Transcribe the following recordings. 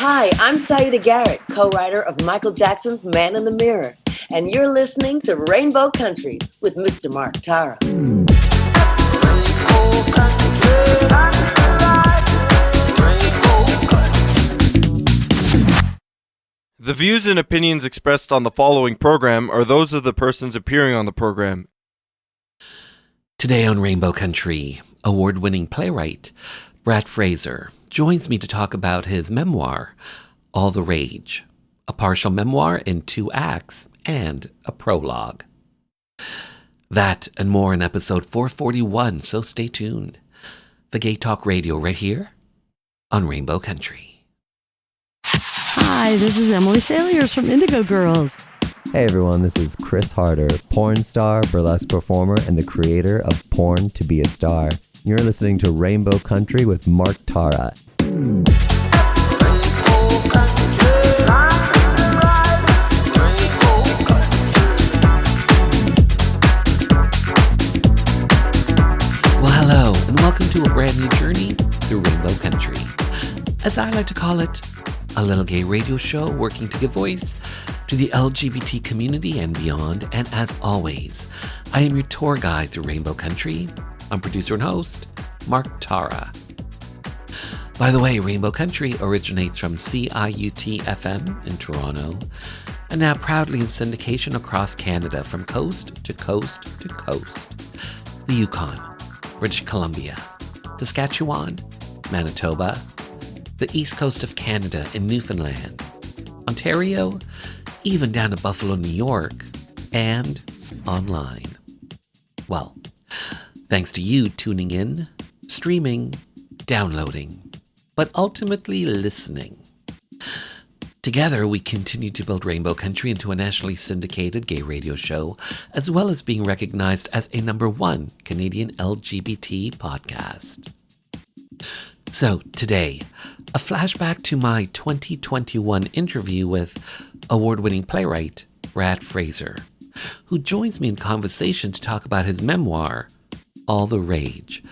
Hi, I'm Saida Garrett, co-writer of Michael Jackson's Man in the Mirror, and you're listening to Rainbow Country with Mr. Mark Tara. The views and opinions expressed on the following program are those of the persons appearing on the program. Today on Rainbow Country, award-winning playwright Brad Fraser joins me to talk about his memoir, All the Rage, a partial memoir in 2 acts and a prologue. That and more in episode 441, so stay tuned. The Gay Talk Radio right here on Rainbow Country. Hi, this is Emily Saliers from Indigo Girls. Hey everyone, this is Chris Harder, porn star, burlesque performer, and the creator of Porn to Be a Star. You're listening to Rainbow Country with Mark Tara. Well, hello, and welcome to a brand new journey through Rainbow Country. As I like to call it, a little gay radio show working to give voice to the LGBT community and beyond. And as always, I am your tour guide through Rainbow Country. I'm producer and host, Mark Tara. By the way, Rainbow Country originates from CIUT-FM in Toronto and now proudly in syndication across Canada from coast to coast to coast. The Yukon, British Columbia, Saskatchewan, Manitoba, the east coast of Canada in Newfoundland, Ontario, even down to Buffalo, New York, and online. Well, thanks to you tuning in, streaming, downloading, but ultimately listening. Together, we continue to build Rainbow Country into a nationally syndicated gay radio show, as well as being recognized as a #1 Canadian LGBT podcast. So today, a flashback to my 2021 interview with award-winning playwright Brad Fraser, who joins me in conversation to talk about his memoir, All the Rage,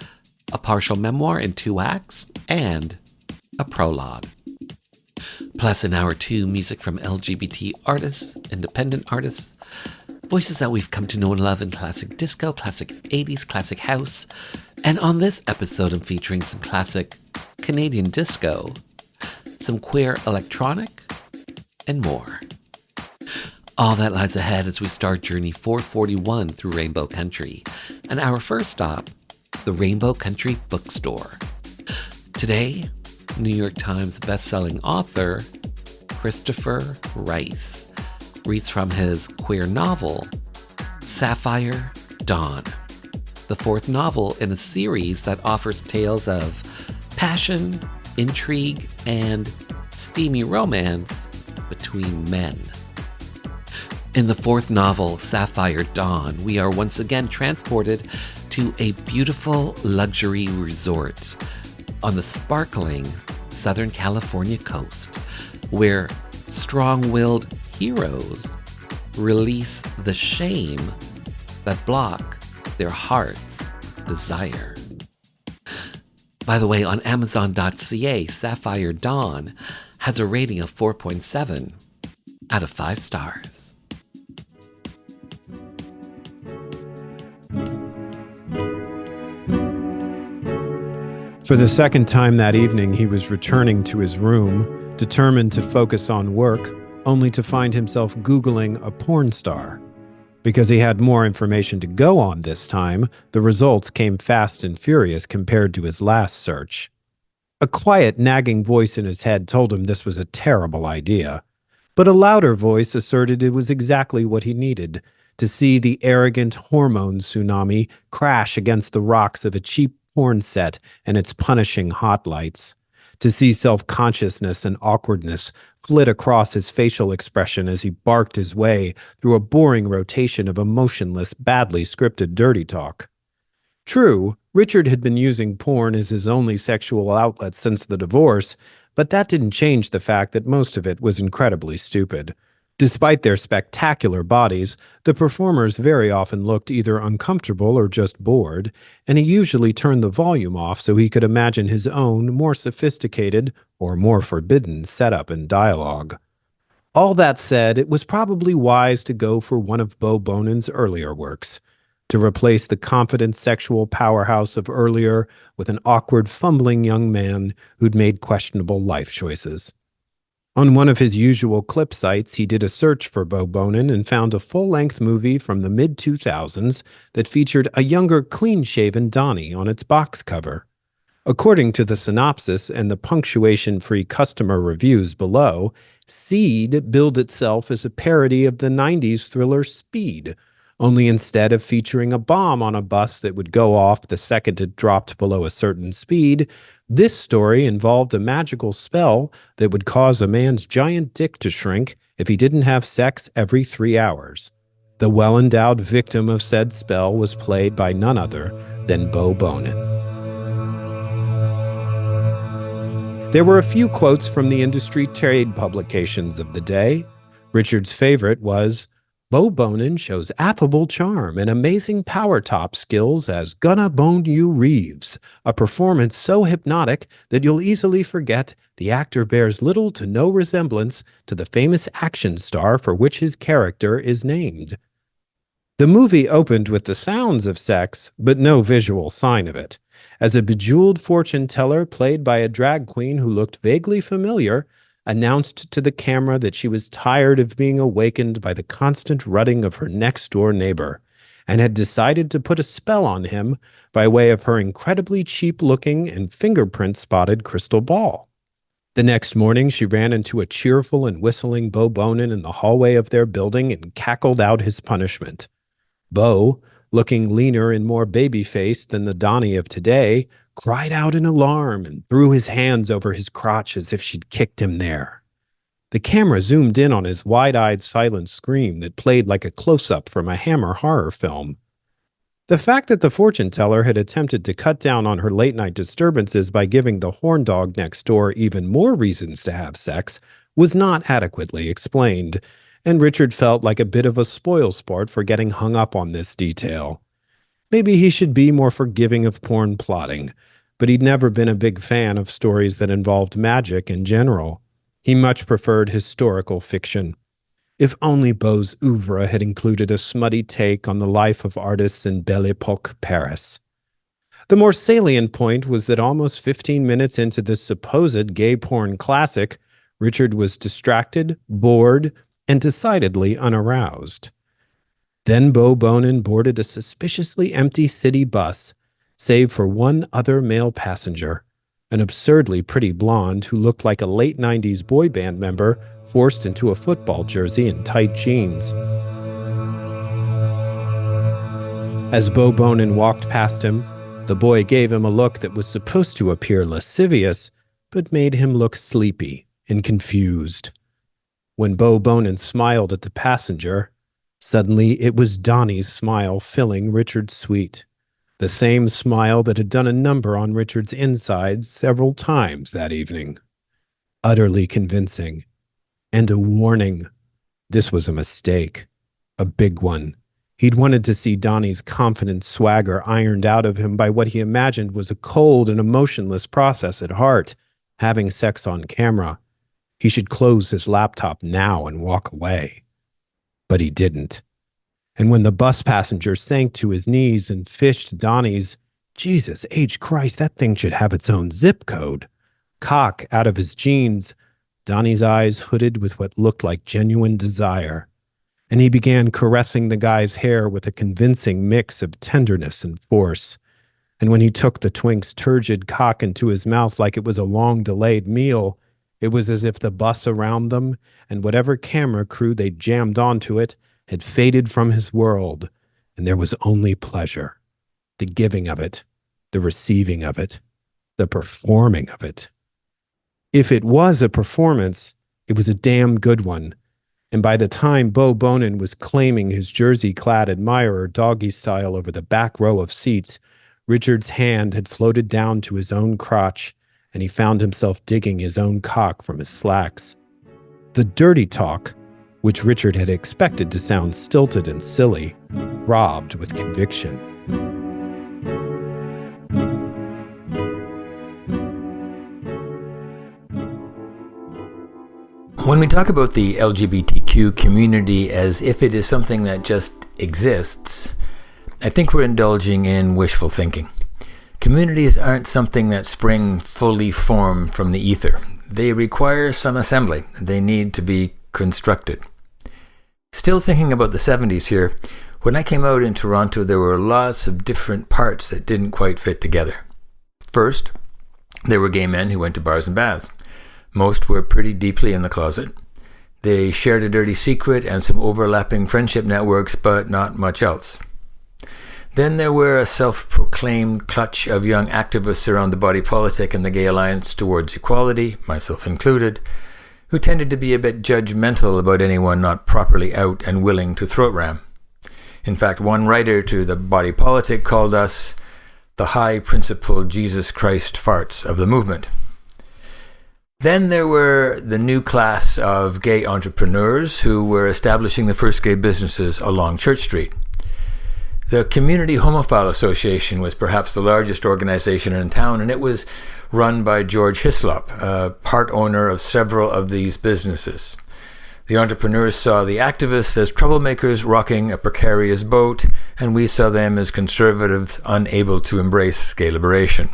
a partial memoir in 2 acts and a prologue. Plus in hour 2, music from LGBT artists, independent artists, voices that we've come to know and love in classic disco, classic 80s, classic house. And on this episode, I'm featuring some classic Canadian disco, some queer electronic, and more. All that lies ahead as we start Journey 441 through Rainbow Country. And our first stop, the Rainbow Country Bookstore. Today, New York Times bestselling author Christopher Rice reads from his queer novel, Sapphire Dawn, the 4th novel in a series that offers tales of passion, intrigue, and steamy romance between men. In the 4th novel, Sapphire Dawn, we are once again transported to a beautiful luxury resort on the sparkling Southern California coast, where strong-willed heroes release the shame that block their heart's desire. By the way, on Amazon.ca, Sapphire Dawn has a rating of 4.7 out of 5 stars. For the second time that evening, he was returning to his room, determined to focus on work, only to find himself Googling a porn star. Because he had more information to go on this time, the results came fast and furious compared to his last search. A quiet, nagging voice in his head told him this was a terrible idea, but a louder voice asserted it was exactly what he needed, to see the arrogant hormone tsunami crash against the rocks of a cheap porn set and its punishing hot lights, to see self-consciousness and awkwardness flit across his facial expression as he barked his way through a boring rotation of emotionless, badly scripted dirty talk. True, Richard had been using porn as his only sexual outlet since the divorce, but that didn't change the fact that most of it was incredibly stupid. Despite their spectacular bodies, the performers very often looked either uncomfortable or just bored, and he usually turned the volume off so he could imagine his own more sophisticated or more forbidden setup and dialogue. All that said, it was probably wise to go for one of Bo Bonin's earlier works, to replace the confident sexual powerhouse of earlier with an awkward, fumbling young man who'd made questionable life choices. On one of his usual clip sites, he did a search for Bo Bonin and found a full-length movie from the mid-2000s that featured a younger, clean-shaven Donnie on its box cover. According to the synopsis and the punctuation-free customer reviews below, Seed billed itself as a parody of the 90s thriller Speed, only instead of featuring a bomb on a bus that would go off the second it dropped below a certain speed, this story involved a magical spell that would cause a man's giant dick to shrink if he didn't have sex every 3 hours. The well-endowed victim of said spell was played by none other than Bo Bonin. There were a few quotes from the industry trade publications of the day. Richard's favorite was, "Bo Bonin shows affable charm and amazing power top skills as Gonna Bone You Reeves, a performance so hypnotic that you'll easily forget the actor bears little to no resemblance to the famous action star for which his character is named." The movie opened with the sounds of sex, but no visual sign of it, as a bejeweled fortune teller played by a drag queen who looked vaguely familiar announced to the camera that she was tired of being awakened by the constant rutting of her next-door neighbor, and had decided to put a spell on him by way of her incredibly cheap-looking and fingerprint-spotted crystal ball. The next morning, she ran into a cheerful and whistling Bo Bonin in the hallway of their building and cackled out his punishment. Bo, looking leaner and more baby-faced than the Donnie of today, cried out in alarm and threw his hands over his crotch as if she'd kicked him there. The camera zoomed in on his wide-eyed silent scream that played like a close-up from a Hammer horror film. The fact that the fortune teller had attempted to cut down on her late-night disturbances by giving the horn dog next door even more reasons to have sex was not adequately explained, and Richard felt like a bit of a spoilsport for getting hung up on this detail. Maybe he should be more forgiving of porn plotting, but he'd never been a big fan of stories that involved magic in general. He much preferred historical fiction. If only Beau's oeuvre had included a smutty take on the life of artists in Belle Époque Paris. The more salient point was that almost 15 minutes into this supposed gay porn classic, Richard was distracted, bored, and decidedly unaroused. Then Bo Bonin boarded a suspiciously empty city bus, save for one other male passenger, an absurdly pretty blonde who looked like a late 90s boy band member forced into a football jersey and tight jeans. As Bo Bonin walked past him, the boy gave him a look that was supposed to appear lascivious, but made him look sleepy and confused. When Bo Bonin smiled at the passenger, suddenly it was Donnie's smile filling Richard's suite, the same smile that had done a number on Richard's insides several times that evening. Utterly convincing, and a warning. This was a mistake, a big one. He'd wanted to see Donnie's confident swagger ironed out of him by what he imagined was a cold and emotionless process at heart, having sex on camera. He should close his laptop now and walk away. But he didn't. And when the bus passenger sank to his knees and fished Donnie's, Jesus H. Christ, that thing should have its own zip code, cock out of his jeans, Donnie's eyes hooded with what looked like genuine desire, and he began caressing the guy's hair with a convincing mix of tenderness and force. And when he took the twink's turgid cock into his mouth like it was a long-delayed meal, it was as if the bus around them and whatever camera crew they jammed onto it had faded from his world, and there was only pleasure. The giving of it, the receiving of it, the performing of it. If it was a performance, it was a damn good one. And by the time Bo Bonin was claiming his jersey-clad admirer doggy style over the back row of seats, Richard's hand had floated down to his own crotch, and he found himself digging his own cock from his slacks. The dirty talk, which Richard had expected to sound stilted and silly, throbbed with conviction. When we talk about the LGBTQ community as if it is something that just exists, I think we're indulging in wishful thinking. Communities aren't something that spring fully formed from the ether. They require some assembly. They need to be constructed. Still thinking about the 70s here, when I came out in Toronto, there were lots of different parts that didn't quite fit together. First, there were gay men who went to bars and baths. Most were pretty deeply in the closet. They shared a dirty secret and some overlapping friendship networks, but not much else. Then there were a self-proclaimed clutch of young activists around the body politic and the Gay Alliance Towards Equality, myself included, who tended to be a bit judgmental about anyone not properly out and willing to throat ram. In fact, one writer to the body politic called us the high-principled Jesus Christ farts of the movement. Then there were the new class of gay entrepreneurs who were establishing the first gay businesses along Church Street. The Community Homophile Association was perhaps the largest organization in town, and it was run by George Hislop, a part owner of several of these businesses. The entrepreneurs saw the activists as troublemakers rocking a precarious boat, and we saw them as conservatives unable to embrace gay liberation.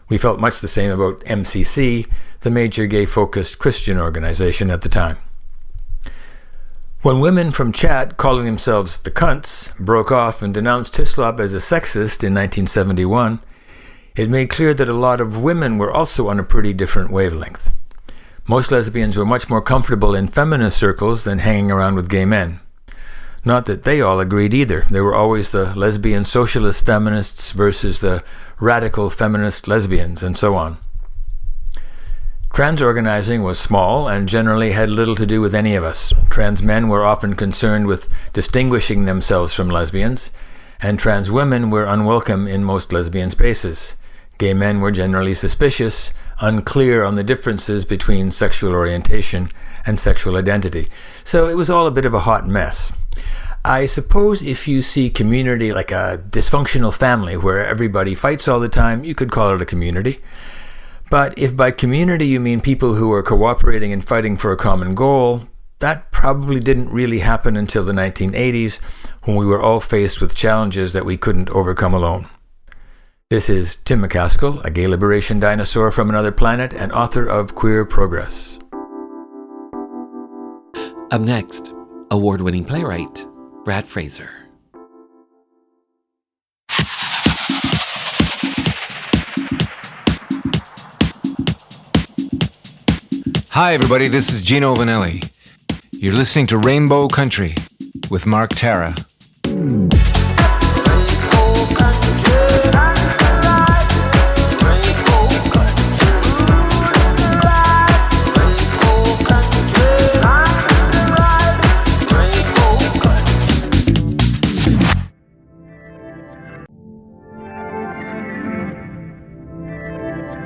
We felt much the same about MCC, the major gay-focused Christian organization at the time. When women from Chat, calling themselves the Cunts, broke off and denounced Hislop as a sexist in 1971, it made clear that a lot of women were also on a pretty different wavelength. Most lesbians were much more comfortable in feminist circles than hanging around with gay men. Not that they all agreed either. There were always the lesbian socialist feminists versus the radical feminist lesbians, and so on. Trans organizing was small and generally had little to do with any of us. Trans men were often concerned with distinguishing themselves from lesbians, and trans women were unwelcome in most lesbian spaces. Gay men were generally suspicious, unclear on the differences between sexual orientation and sexual identity. So it was all a bit of a hot mess. I suppose if you see community like a dysfunctional family where everybody fights all the time, you could call it a community. But if by community you mean people who are cooperating and fighting for a common goal, that probably didn't really happen until the 1980s, when we were all faced with challenges that we couldn't overcome alone. This is Tim McCaskill, a gay liberation dinosaur from another planet and author of Queer Progress. Up next, award-winning playwright Brad Fraser. Hi, everybody. This is Gino Vanelli. You're listening to Rainbow Country with Mark Tara.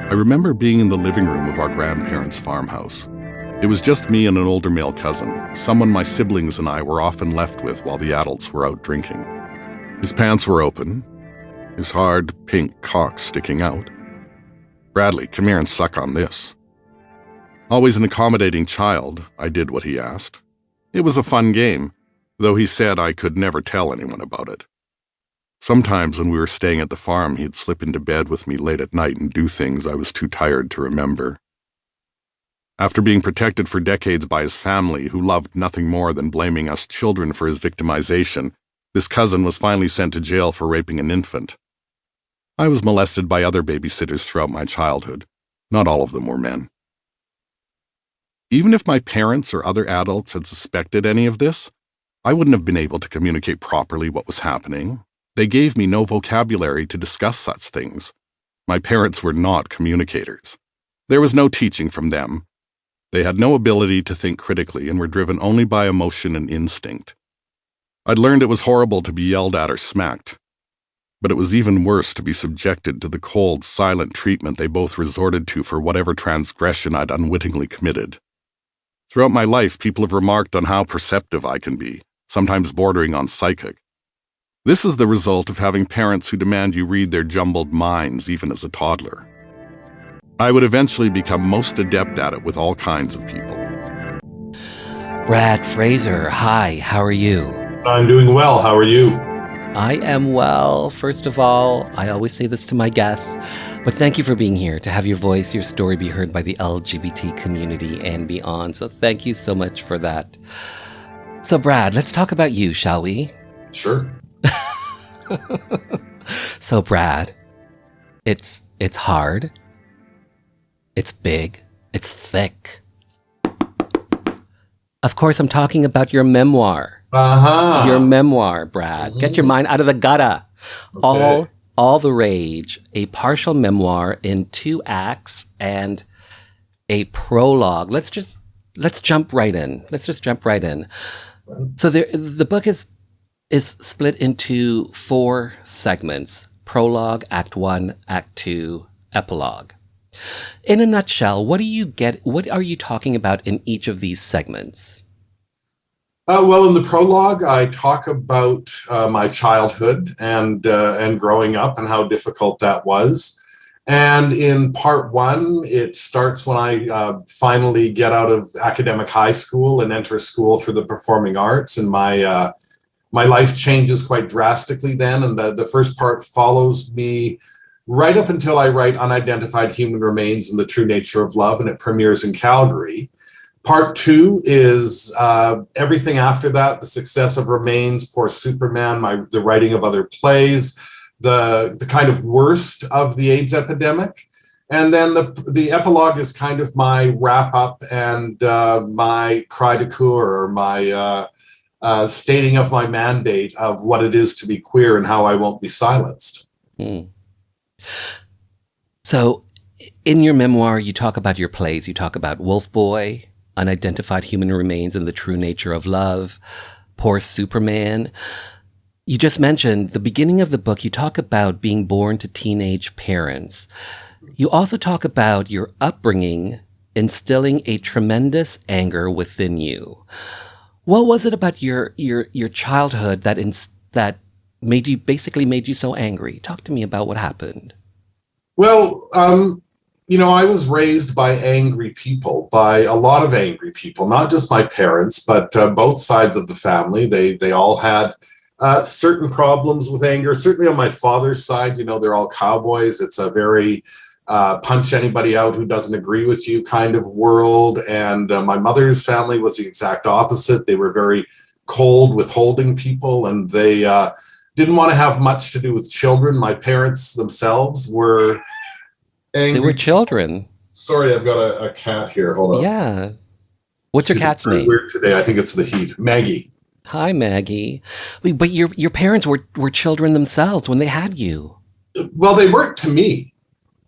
I remember being in the living room of our grandparents' farmhouse. It was just me and an older male cousin, someone my siblings and I were often left with while the adults were out drinking. His pants were open, his hard, pink cock sticking out. "Bradley, come here and suck on this." Always an accommodating child, I did what he asked. It was a fun game, though he said I could never tell anyone about it. Sometimes when we were staying at the farm, he'd slip into bed with me late at night and do things I was too tired to remember. After being protected for decades by his family, who loved nothing more than blaming us children for his victimization, this cousin was finally sent to jail for raping an infant. I was molested by other babysitters throughout my childhood. Not all of them were men. Even if my parents or other adults had suspected any of this, I wouldn't have been able to communicate properly what was happening. They gave me no vocabulary to discuss such things. My parents were not communicators. There was no teaching from them. They had no ability to think critically and were driven only by emotion and instinct. I'd learned it was horrible to be yelled at or smacked, but it was even worse to be subjected to the cold, silent treatment they both resorted to for whatever transgression I'd unwittingly committed. Throughout my life, people have remarked on how perceptive I can be, sometimes bordering on psychic. This is the result of having parents who demand you read their jumbled minds even as a toddler. I would eventually become most adept at it with all kinds of people. Brad Fraser, hi, how are you? I'm doing well. How are you? I am well. First of all, I always say this to my guests, but thank you for being here to have your voice, your story be heard by the LGBT community and beyond. So thank you so much for that. So Brad, let's talk about you, shall we? Sure. So Brad, it's hard. It's big. It's thick. Of course, I'm talking about your memoir. Uh-huh. Your memoir, Brad. Get your mind out of the gutter. Okay. All the Rage, a partial memoir in 2 acts and a prologue. Let's jump right in. Let's just jump right in. So the book is split into 4 segments: prologue, act 1, act 2, epilogue. In a nutshell, what are you talking about in each of these segments? Well, in the prologue, I talk about my childhood and growing up and how difficult that was. And in part 1, it starts when I finally get out of academic high school and enter school for the performing arts, and my life changes quite drastically then. And the first part follows me right up until I write Unidentified Human Remains and the True Nature of Love, and it premieres in Calgary. Part 2 is everything after that: the success of Remains, Poor Superman, the writing of other plays, the kind of worst of the AIDS epidemic. And then the epilogue is kind of my wrap up and my cri de coeur, or my stating of my mandate of what it is to be queer and how I won't be silenced. So in your memoir, you talk about your plays. You talk about Wolf Boy, Unidentified Human Remains and the True Nature of Love, Poor Superman. You just mentioned the beginning of the book, you talk about being born to teenage parents. You also talk about your upbringing instilling a tremendous anger within you. What was it about your childhood that made you so angry? Talk to me about what happened. Well, I was raised by angry people, by a lot of angry people, not just my parents, but both sides of the family. They all had certain problems with anger. Certainly on my father's side, they're all cowboys. It's a very punch anybody out who doesn't agree with you kind of world. And my mother's family was the exact opposite. They were very cold, withholding people, and they didn't want to have much to do with children. My parents themselves were angry. They were children. Sorry, I've got a cat here. Hold on. Yeah. What's your cat's name? Weird today. I think it's the heat. Maggie. Hi, Maggie. But your parents were children themselves when they had you. Well, they weren't to me.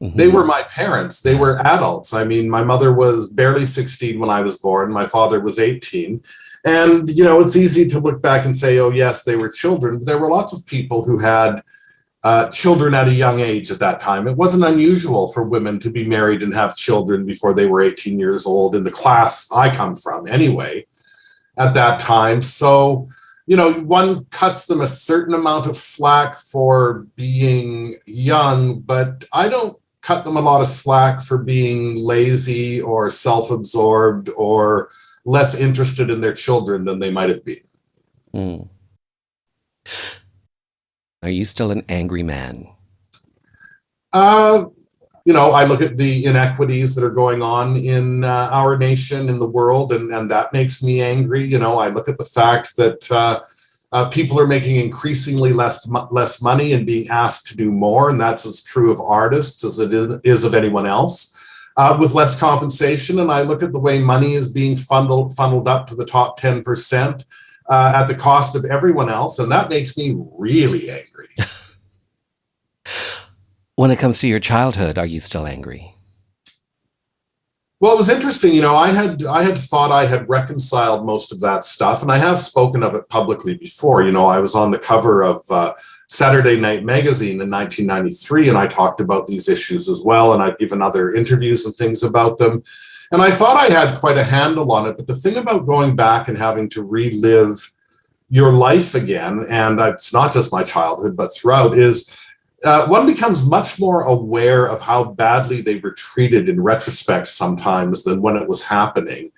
Mm-hmm. They were my parents. They were adults. I mean, my mother was barely 16 when I was born. My father was 18. And, it's easy to look back and say, oh, yes, they were children. But there were lots of people who had children at a young age at that time. It wasn't unusual for women to be married and have children before they were 18 years old, in the class I come from anyway, at that time. So, one cuts them a certain amount of slack for being young, but I don't cut them a lot of slack for being lazy or self-absorbed or less interested in their children than they might have been. Mm. Are you still an angry man? I look at the inequities that are going on in our nation, in the world, and that makes me angry. I look at the fact that people are making increasingly less money and being asked to do more, and that's as true of artists as it is of anyone else, with less compensation. And I look at the way money is being funneled up to the top 10%. At the cost of everyone else, and that makes me really angry. When it comes to your childhood, are you still angry? Well, it was interesting. I had thought I had reconciled most of that stuff, and I have spoken of it publicly before. I was on the cover of Saturday Night Magazine in 1993, and I talked about these issues as well, and I've given other interviews and things about them. And I thought I had quite a handle on it. But the thing about going back and having to relive your life again, and it's not just my childhood, but throughout, is one becomes much more aware of how badly they were treated in retrospect sometimes than when it was happening.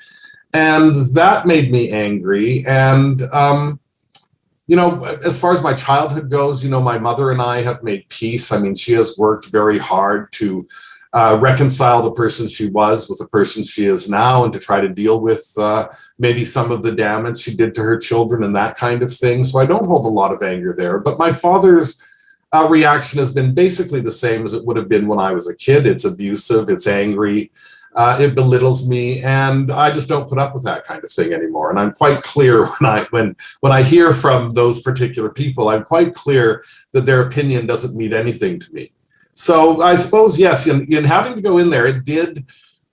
And that made me angry. And, as far as my childhood goes, my mother and I have made peace. I mean, she has worked very hard to reconcile the person she was with the person she is now, and to try to deal with maybe some of the damage she did to her children and that kind of thing. So I don't hold a lot of anger there. But my father's reaction has been basically the same as it would have been when I was a kid. It's abusive, it's angry, it belittles me, and I just don't put up with that kind of thing anymore. And I'm quite clear when I hear from those particular people, I'm quite clear that their opinion doesn't mean anything to me. So I suppose, yes, in having to go in there, it did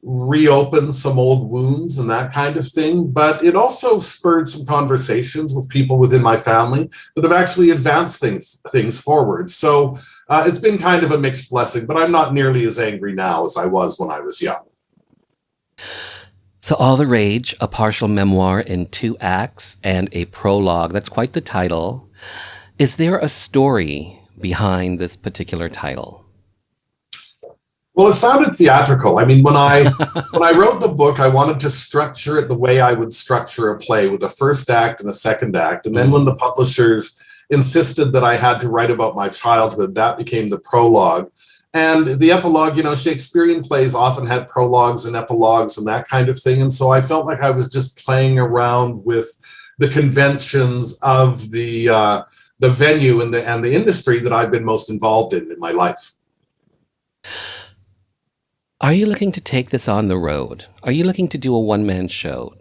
reopen some old wounds and that kind of thing, but it also spurred some conversations with people within my family that have actually advanced things forward. So it's been kind of a mixed blessing, but I'm not nearly as angry now as I was when I was young. So All the Rage, a partial memoir in 2 acts and a prologue. That's quite the title. Is there a story behind this particular title? Well, it sounded theatrical. I mean, when I wrote the book, I wanted to structure it the way I would structure a play, with a first act and a second act. And then when the publishers insisted that I had to write about my childhood, that became the prologue. And the epilogue, Shakespearean plays often had prologues and epilogues and that kind of thing. And so I felt like I was just playing around with the conventions of the venue and the industry that I've been most involved in my life. Are you looking to take this on the road? Are you looking to do a one-man show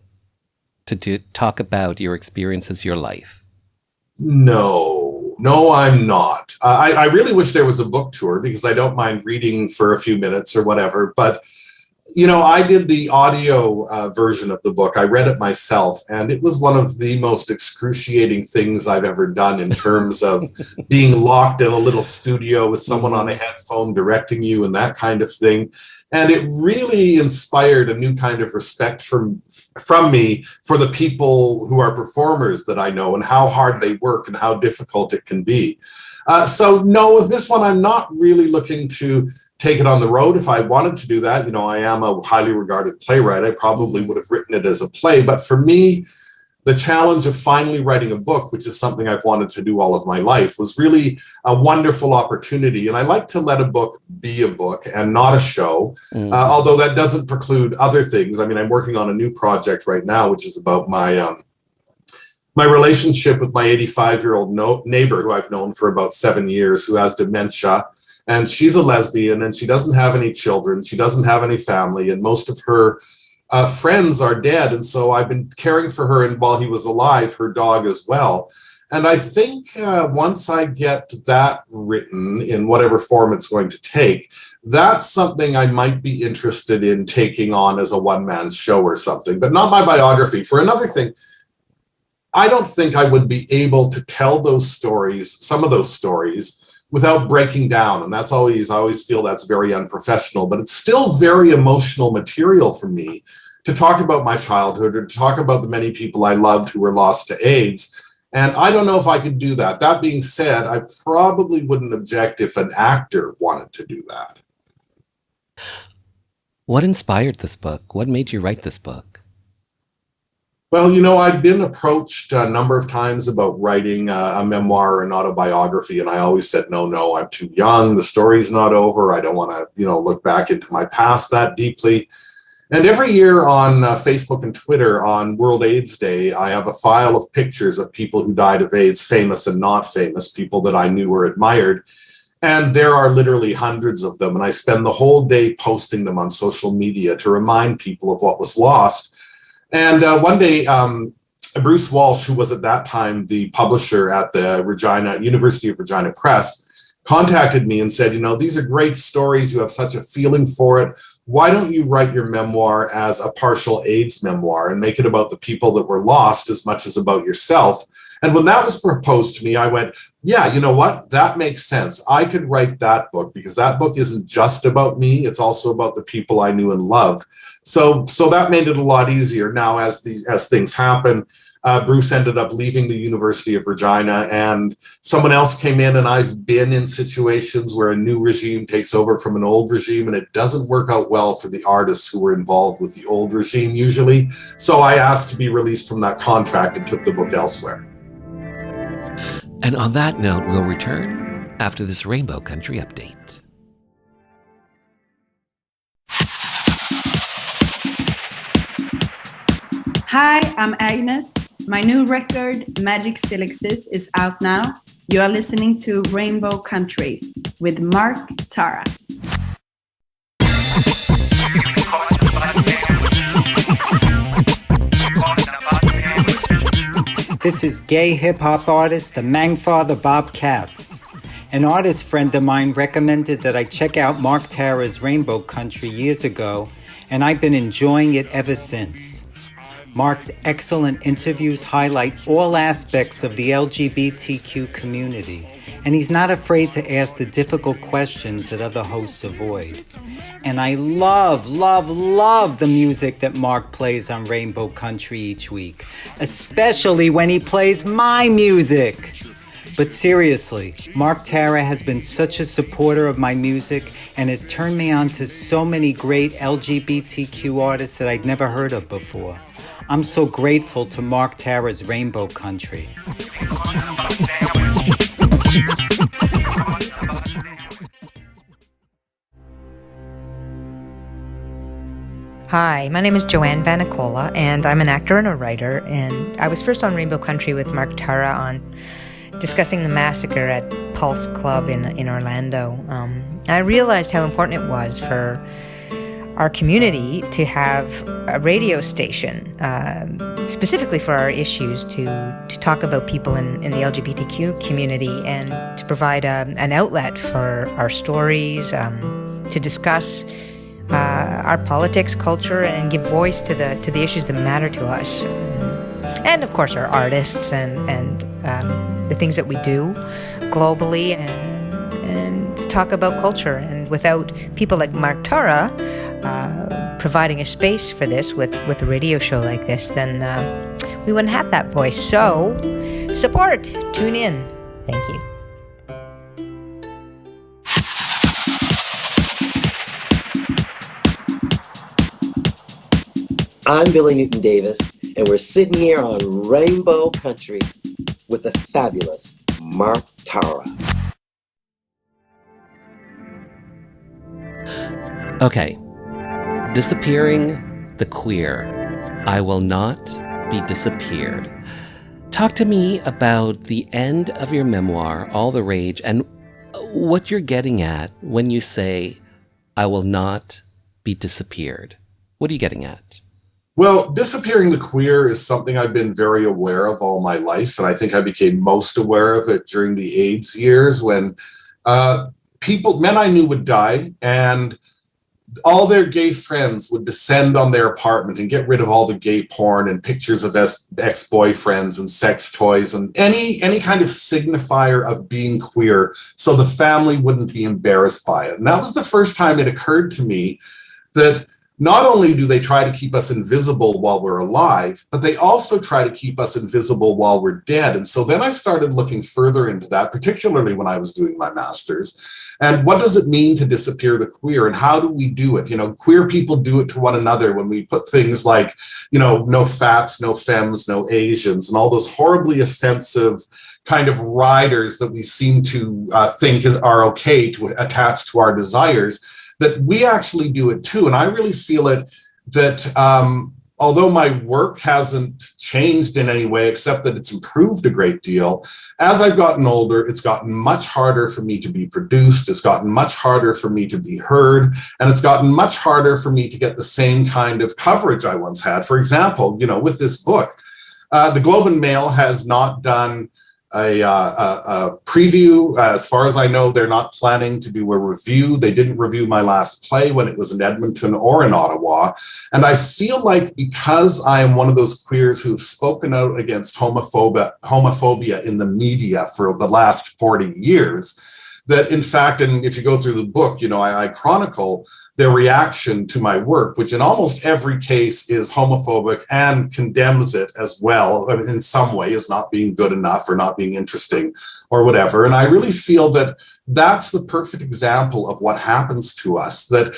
to talk about your experiences, your life? No, I'm not. I really wish there was a book tour, because I don't mind reading for a few minutes or whatever. But, I did the audio version of the book. I read it myself, and it was one of the most excruciating things I've ever done in terms of being locked in a little studio with someone on a headphone directing you and that kind of thing. And it really inspired a new kind of respect from me for the people who are performers that I know, and how hard they work and how difficult it can be. So no, with this one, I'm not really looking to take it on the road. If I wanted to do that, I am a highly regarded playwright. I probably would have written it as a play. But for me, the challenge of finally writing a book, which is something I've wanted to do all of my life, was really a wonderful opportunity. And I like to let a book be a book and not a show, although that doesn't preclude other things. I mean, I'm working on a new project right now, which is about my relationship with my 85-year-old neighbor, who I've known for about 7 years, who has dementia. And she's a lesbian, and she doesn't have any children. She doesn't have any family, and most of her friends are dead. And so I've been caring for her, and while he was alive, her dog as well. And I think once I get that written in whatever form it's going to take, that's something I might be interested in taking on as a one-man show or something, but not my biography. For another thing, I don't think I would be able to tell those stories, some of those stories, without breaking down. And I always feel that's very unprofessional, but it's still very emotional material for me to talk about my childhood, or to talk about the many people I loved who were lost to AIDS. And I don't know if I could do that. That being said, I probably wouldn't object if an actor wanted to do that. What inspired this book? What made you write this book? Well, I've been approached a number of times about writing a memoir or an autobiography, and I always said, no, I'm too young. The story's not over. I don't want to, look back into my past that deeply. And every year on Facebook and Twitter on World AIDS Day, I have a file of pictures of people who died of AIDS, famous and not famous, people that I knew or admired. And there are literally hundreds of them. And I spend the whole day posting them on social media to remind people of what was lost. And one day, Bruce Walsh, who was at that time the publisher at the University of Regina Press, contacted me and said, these are great stories. You have such a feeling for it. Why don't you write your memoir as a partial AIDS memoir and make it about the people that were lost as much as about yourself? And when that was proposed to me, I went, yeah, you know what? That makes sense. I could write that book because that book isn't just about me. It's also about the people I knew and loved. So that made it a lot easier. Now, as things happen, Bruce ended up leaving the University of Regina and someone else came in, and I've been in situations where a new regime takes over from an old regime and it doesn't work out well for the artists who were involved with the old regime usually. So I asked to be released from that contract and took the book elsewhere. And on that note, we'll return after this Rainbow Country update. Hi, I'm Agnes. My new record, Magic Still Exists, is out now. You are listening to Rainbow Country with Mark Tara. This is gay hip-hop artist, the Mangfather Bob Katz. An artist friend of mine recommended that I check out Mark Tara's Rainbow Country years ago, and I've been enjoying it ever since. Mark's excellent interviews highlight all aspects of the LGBTQ community, and he's not afraid to ask the difficult questions that other hosts avoid. And I love the music that Mark plays on Rainbow Country each week, especially when he plays my music. But seriously, Mark Tara has been such a supporter of my music and has turned me on to so many great LGBTQ artists that I'd never heard of before. I'm so grateful to Mark Tara's Rainbow Country. Hi, my name is Joanne Vanicola, and I'm an actor and a writer, and I was first on Rainbow Country with Mark Tara on discussing the massacre at Pulse Club in Orlando. I realized how important it was for our community to have a radio station, specifically for our issues, to talk about people in the LGBTQ community and to provide an outlet for our stories, to discuss our politics, culture, and give voice to the issues that matter to us. And of course our artists and the things that we do globally, and talk about culture. And without people like Mark Tara providing a space for this with a radio show like this, then we wouldn't have that voice. So support, tune in. Thank you. I'm Billy Newton Davis, and we're sitting here on Rainbow Country with the fabulous Mark Tara. Okay. Disappearing the queer. I will not be disappeared. Talk to me about the end of your memoir, All the Rage, and what you're getting at when you say, I will not be disappeared. What are you getting at? Well, disappearing the queer is something I've been very aware of all my life, and I think I became most aware of it during the AIDS years when men I knew would die, and all their gay friends would descend on their apartment and get rid of all the gay porn and pictures of ex-boyfriends and sex toys and any kind of signifier of being queer, so the family wouldn't be embarrassed by it. And that was the first time it occurred to me that not only do they try to keep us invisible while we're alive, but they also try to keep us invisible while we're dead. And so then I started looking further into that, particularly when I was doing my master's. And what does it mean to disappear the queer, and how do we do it? Queer people do it to one another when we put things like, no fats, no femmes, no Asians, and all those horribly offensive kind of riders that we seem to think are okay to attach to our desires, that we actually do it too. And I really feel it that although my work hasn't changed in any way, except that it's improved a great deal, as I've gotten older, it's gotten much harder for me to be produced, it's gotten much harder for me to be heard, and it's gotten much harder for me to get the same kind of coverage I once had. For example, with this book, the Globe and Mail has not done preview. As far as I know, they're not planning to do a review. They didn't review my last play when it was in Edmonton or in Ottawa. And I feel like because I am one of those queers who've spoken out against homophobia in the media for the last 40 years, that in fact, and if you go through the book, I chronicle their reaction to my work, which in almost every case is homophobic and condemns it as well, in some way, as not being good enough or not being interesting or whatever. And I really feel that that's the perfect example of what happens to us, that,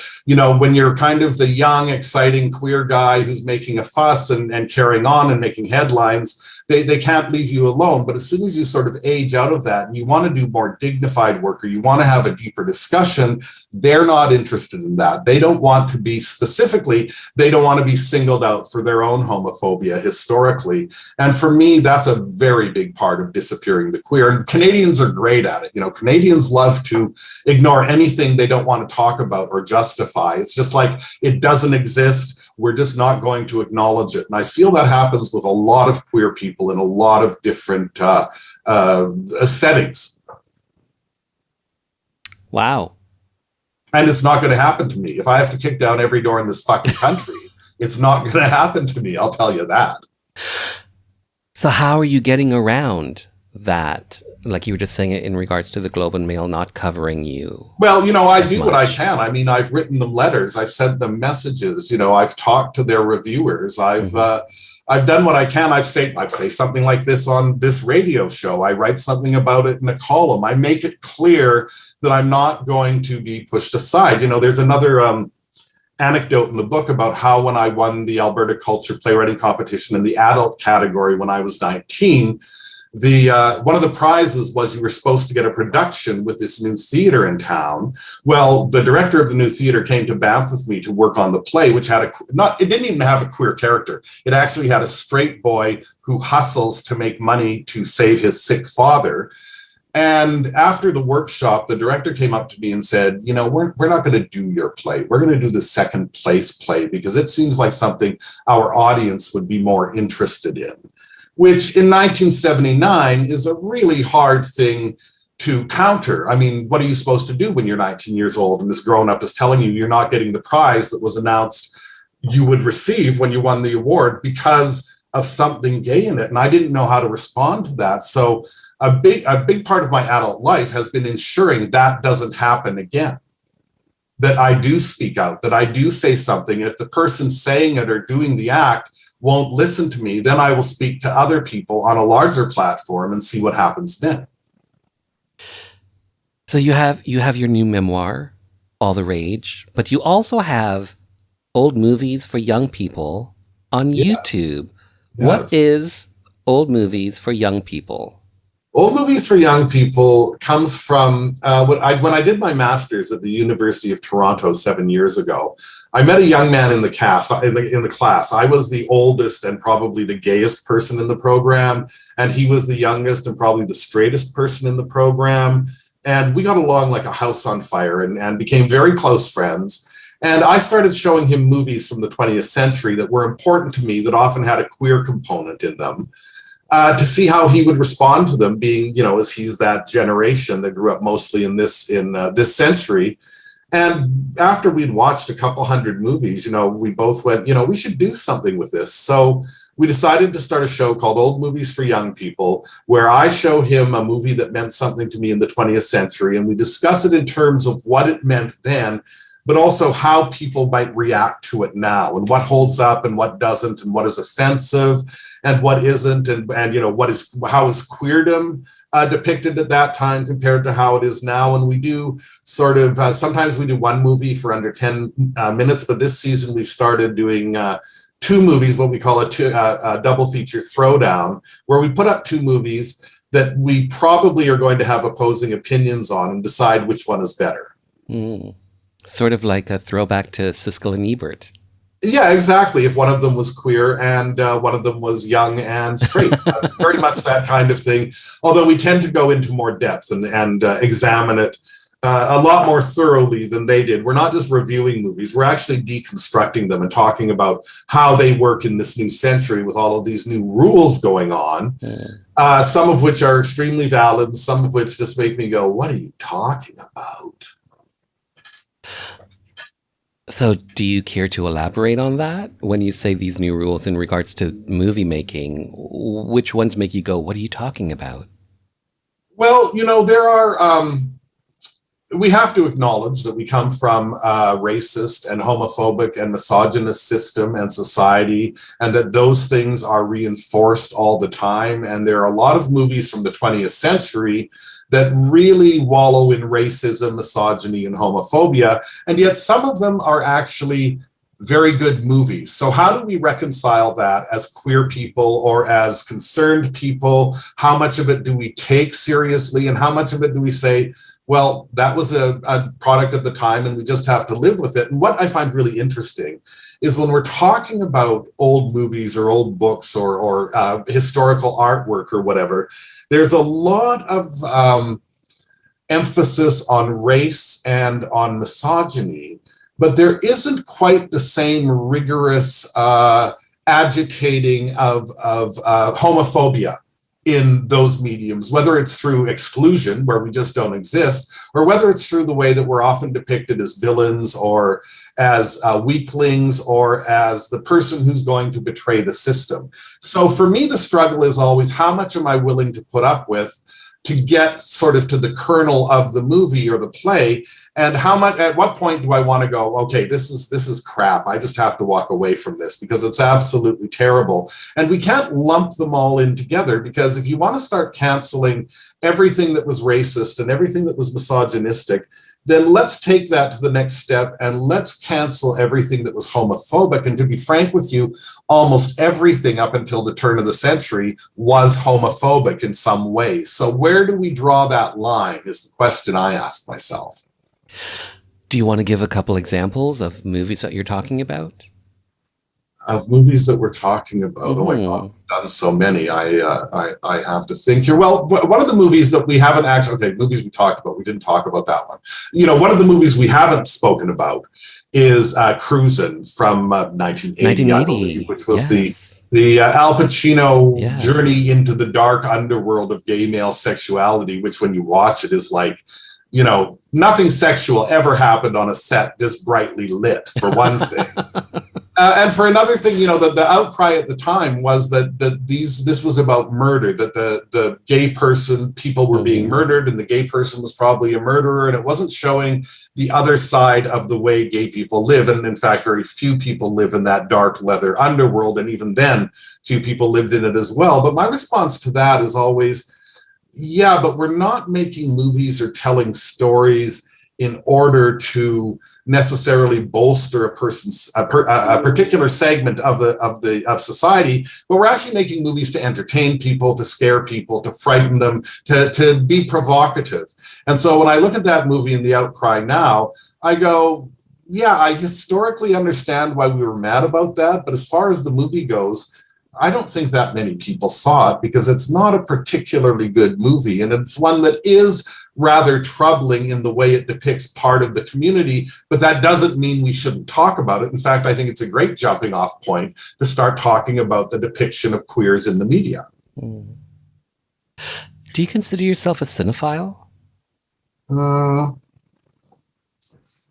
when you're kind of the young, exciting queer guy who's making a fuss and carrying on and making headlines, they can't leave you alone. But as soon as you sort of age out of that and you want to do more dignified work or you want to have a deeper discussion, they're not interested in that. They don't want to be they don't want to be singled out for their own homophobia historically. And for me, that's a very big part of disappearing the queer. And Canadians are great at it. Canadians love to ignore anything they don't want to talk about or justify. It's just like it doesn't exist. We're just not going to acknowledge it. And I feel that happens with a lot of queer people in a lot of different settings. Wow. And it's not going to happen to me. If I have to kick down every door in this fucking country, it's not going to happen to me. I'll tell you that. So how are you getting around that? Like you were just saying it in regards to the Globe and Mail not covering you. Well, I do what I can. I mean, I've written them letters. I've sent them messages. I've talked to their reviewers. I've done what I can. I say something like this on this radio show. I write something about it in a column. I make it clear that I'm not going to be pushed aside. There's another anecdote in the book about how when I won the Alberta Culture Playwriting Competition in the adult category when I was 19, one of the prizes was you were supposed to get a production with this new theater in town. Well, the director of the new theater came to Banff with me to work on the play, which had it didn't even have a queer character. It actually had a straight boy who hustles to make money to save his sick father. And after the workshop, the director came up to me and said, we're not going to do your play. We're going to do the second place play because it seems like something our audience would be more interested in. Which in 1979 is a really hard thing to counter. I mean, what are you supposed to do when you're 19 years old and this grown-up is telling you you're not getting the prize that was announced you would receive when you won the award because of something gay in it? And I didn't know how to respond to that. So a big part of my adult life has been ensuring that doesn't happen again. That I do speak out, that I do say something. And if the person saying it or doing the act won't listen to me, then I will speak to other people on a larger platform and see what happens then. So you have your new memoir, All the Rage, but you also have old movies for young people on YouTube. Yes. What is Old Movies for Young People? Old Movies for Young People comes from when I did my master's at the University of Toronto 7 years ago. I met a young man in the class. I was the oldest and probably the gayest person in the program, and he was the youngest and probably the straightest person in the program. And we got along like a house on fire and became very close friends. And I started showing him movies from the 20th century that were important to me, that often had a queer component in them. To see how he would respond to them, being, as he's that generation that grew up mostly in this century. And after we'd watched a couple hundred movies, we both went, we should do something with this. So we decided to start a show called Old Movies for Young People, where I show him a movie that meant something to me in the 20th century, and we discuss it in terms of what it meant then, but also how people might react to it now, and what holds up and what doesn't, and what is offensive and what isn't, and how is queerdom depicted at that time compared to how it is now. And we do sort of sometimes we do one movie for under 10 minutes, but this season we've started doing two movies, what we call a double feature throwdown, where we put up two movies that we probably are going to have opposing opinions on and decide which one is better. Sort of like a throwback to Siskel and Ebert. Yeah, exactly. If one of them was queer and one of them was young and straight, very much that kind of thing. Although we tend to go into more depth and examine it a lot more thoroughly than they did. We're not just reviewing movies, we're actually deconstructing them and talking about how they work in this new century with all of these new rules going on, some of which are extremely valid, some of which just make me go, what are you talking about? So do you care to elaborate on that? When you say these new rules in regards to movie making, which ones make you go, what are you talking about? Well, there are, we have to acknowledge that we come from a racist and homophobic and misogynist system and society, and that those things are reinforced all the time. And there are a lot of movies from the 20th century that really wallow in racism, misogyny, and homophobia. And yet some of them are actually very good movies. So how do we reconcile that as queer people or as concerned people? How much of it do we take seriously, and how much of it do we say, well, that was a product of the time and we just have to live with it? And what I find really interesting is when we're talking about old movies or old books or historical artwork or whatever, there's a lot of emphasis on race and on misogyny, but there isn't quite the same rigorous agitating of homophobia in those mediums, whether it's through exclusion, where we just don't exist, or whether it's through the way that we're often depicted as villains or as weaklings or as the person who's going to betray the system. So for me, the struggle is always, how much am I willing to put up with to get sort of to the kernel of the movie or the play, and how much, at what point do I want to go, okay, this is crap, I just have to walk away from this because it's absolutely terrible. And we can't lump them all in together, because if you want to start canceling everything that was racist and everything that was misogynistic, then let's take that to the next step and let's cancel everything that was homophobic. And to be frank with you, almost everything up until the turn of the century was homophobic in some ways. So where do we draw that line is the question I ask myself. Do you want to give a couple examples of movies that you're talking about? Of movies that we're talking about, oh my God, we've done so many. I have to think here. Well, one of the movies that we haven't actually, okay, movies we talked about, we didn't talk about that one. One of the movies we haven't spoken about is Cruisin' from 1980, I believe, which was the Al Pacino journey into the dark underworld of gay male sexuality, which when you watch it is like, nothing sexual ever happened on a set this brightly lit, for one thing. And for another thing, the outcry at the time was that this was about murder, that the gay person, people were being murdered, and the gay person was probably a murderer, and it wasn't showing the other side of the way gay people live. And in fact, very few people live in that dark leather underworld, and even then, few people lived in it as well. But my response to that is always, yeah, but we're not making movies or telling stories in order to necessarily bolster a particular segment of society, but we're actually making movies to entertain people, to scare people, to frighten them, to be provocative. And so when I look at that movie and the outcry now, I go, yeah, I historically understand why we were mad about that, but as far as the movie goes, I don't think that many people saw it because it's not a particularly good movie, and it's one that is rather troubling in the way it depicts part of the community, but that doesn't mean we shouldn't talk about it. In fact, I think it's a great jumping off point to start talking about the depiction of queers in the media. Do you consider yourself a cinephile?